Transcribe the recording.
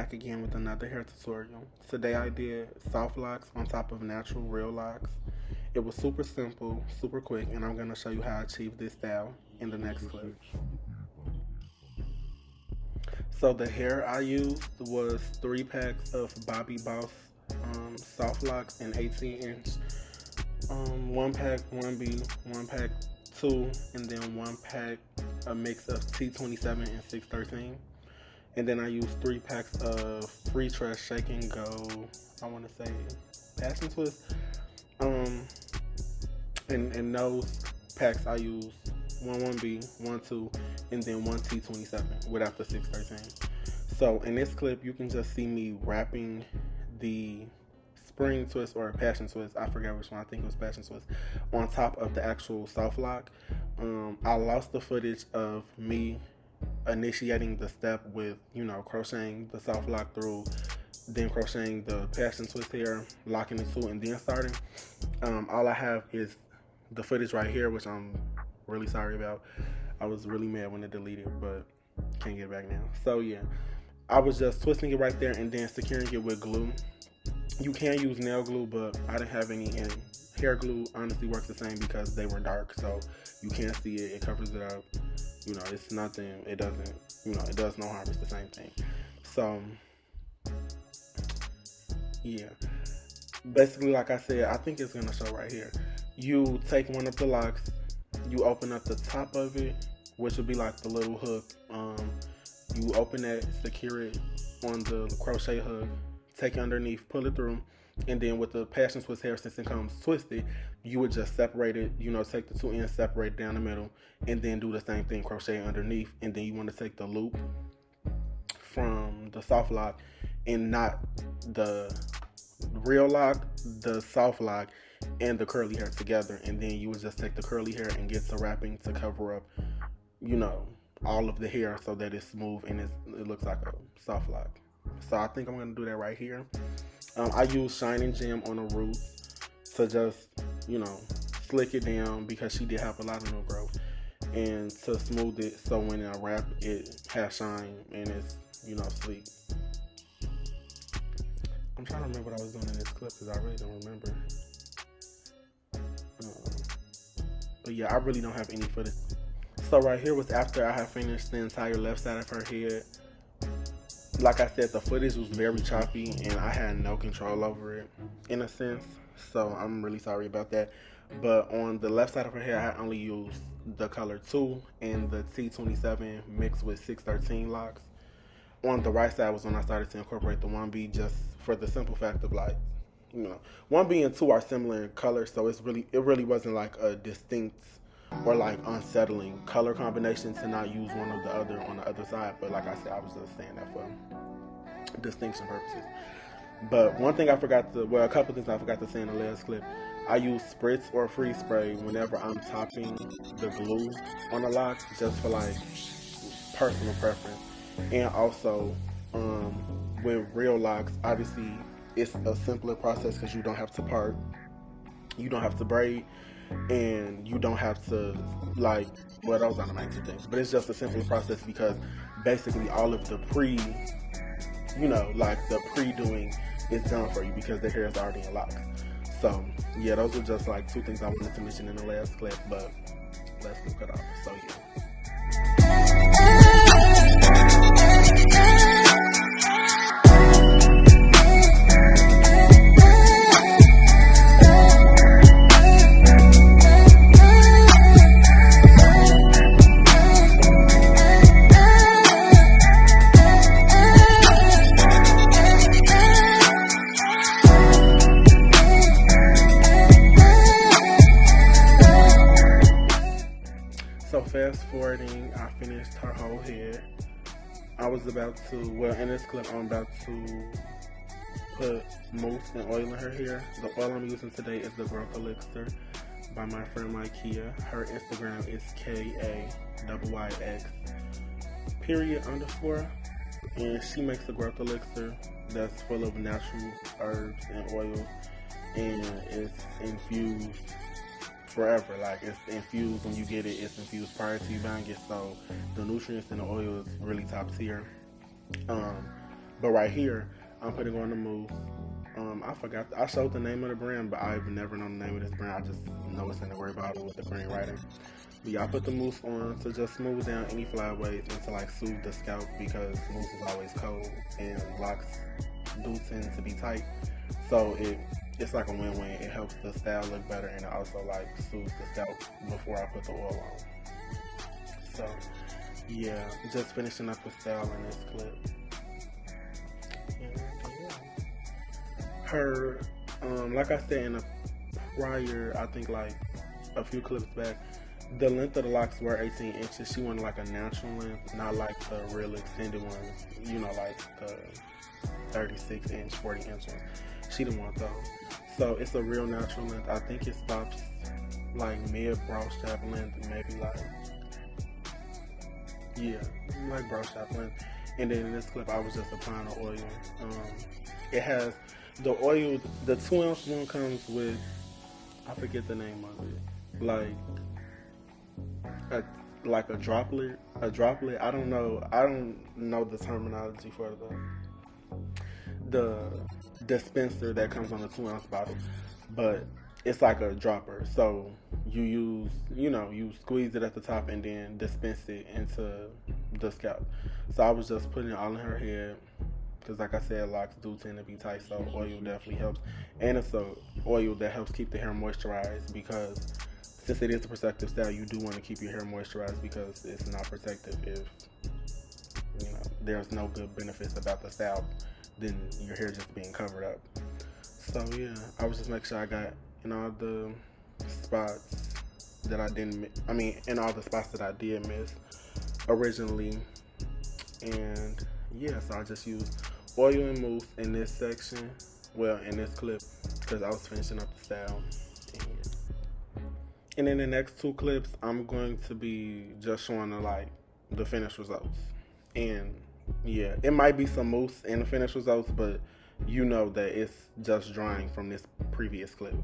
back again with another hair tutorial. Today I did soft locks on top of natural real locks. It was super simple, super quick, and I'm going to show you how I achieved this style in the next clip. So the hair I used was 3 packs of Bobbi Boss soft locks in 18-inch. 1 pack 1B, 1 pack 2, and then 1 pack a mix of T27 and 613. And then I used 3 packs of Free Trust Shake and Go, I want to say Passion Twist. In those packs I used 1B, 2, and then 1 T27 without the 613. So in this clip, you can just see me wrapping the spring twist or passion twist, I forget which one, I think it was passion twist, on top of the actual soft lock. I lost the footage of me initiating the step with, crocheting the soft lock through, then crocheting the passion twist here, locking the two, and then starting. All I have is the footage right here, which I'm really sorry about. I was really mad when it deleted, but can't get it back now. So yeah, I was just twisting it right there and then securing it with glue. You can use nail glue, but I didn't have any, and hair glue honestly works the same because they were dark, so you can't see it, it covers it up. It's nothing, it doesn't, it does no harm, it's the same thing. So yeah, basically, like I said, I think it's gonna show right here. You take one of the locks, you open up the top of it, which would be like the little hook. You open that, secure it on the crochet hook, take it underneath, pull it through, and then with the passion twist hair, since it comes twisted, you would just separate it, take the two ends, separate it down the middle, and then do the same thing, crochet underneath. And then you want to take the loop from the soft lock and not the real lock, the soft lock, and the curly hair together. And then you would just take the curly hair and get to wrapping to cover up, all of the hair so that it's smooth and it looks like a soft lock. So I think I'm going to do that right here. I use Shining Gem on the roots to just, slick it down because she did have a lot of new growth, and to smooth it so when I wrap it has shine and it's, sleek. I'm trying to remember what I was doing in this clip because I really don't remember. But yeah, I really don't have any footage. So right here was after I had finished the entire left side of her head. Like I said, the footage was very choppy and I had no control over it in a sense, so I'm really sorry about that. But on the left side of her hair, I only used the color 2 and the T27 mixed with 613 locks. On the right side was when I started to incorporate the 1B, just for the simple fact of 1B and 2 are similar in color, so it really wasn't like a distinct or like unsettling color combination to not use one or the other on the other side. But like I said, I was just saying that for distinction purposes. But one thing a couple things I forgot to say in the last clip, I use spritz or freeze spray whenever I'm topping the glue on the lock, just for like personal preference. And also with real locks, obviously it's a simpler process because you don't have to part, you don't have to braid, and you don't have to those are the main two things, but it's just a simpler process because basically all of the the pre-doing is done for you because the hair is already in locks. So yeah, those are just like 2 things I wanted to mention in the last clip, but let's look it off. So yeah. So fast forwarding, I finished her whole head. I was about to, in this clip, I'm about to put mousse and oil in her hair. The oil I'm using today is the Growth Elixir by my friend Ikea. Her Instagram is KAYYX__. And she makes a Growth Elixir that's full of natural herbs and oils, and it's infused forever. Like, it's infused when you get it, it's infused prior to you buying it, so the nutrients in the oil is really top tier. But right here, I'm putting on the mousse. I forgot. I showed the name of the brand, but I've never known the name of this brand. I just know it's in the gray bottle with the green writing. But yeah, I put the mousse on to just smooth down any flyaways and to like soothe the scalp because mousse is always cold and locks do tend to be tight. So it's like a win-win. It helps the style look better and it also like soothes the scalp before I put the oil on. So yeah, just finishing up the style in this clip. And, yeah. Her, like I said in a prior, I think like a few clips back, the length of the locks were 18 inches. She wanted like a natural length, not like the real extended ones, you know, like the 36 inch, 40 inch ones. She didn't want those. So it's a real natural length. I think it stops like mid brow strap length, maybe like, yeah, like brow strap length. And then in this clip, I was just applying the oil. It has the oil, the 2-ounce one comes with, I forget the name of it, like a droplet. I don't know the terminology for the dispenser that comes on the 2-ounce bottle, but it's like a dropper. So you squeeze it at the top and then dispense it into the scalp. So I was just putting it all in her head because, like I said, locks do tend to be tight, so oil definitely helps. And it's a oil that helps keep the hair moisturized because since it is a protective style, you do want to keep your hair moisturized because it's not protective if there's no good benefits about the style than your hair just being covered up. So yeah, I was just making sure I got in all the spots that I didn't, in all the spots that I did miss originally. And yeah, so I just used oil and mousse in this section, in this clip, because I was finishing up the style. And in the next 2 clips, I'm going to be just showing the finished results. And yeah, it might be some mousse in the finished results, but you know that it's just drying from this previous clip.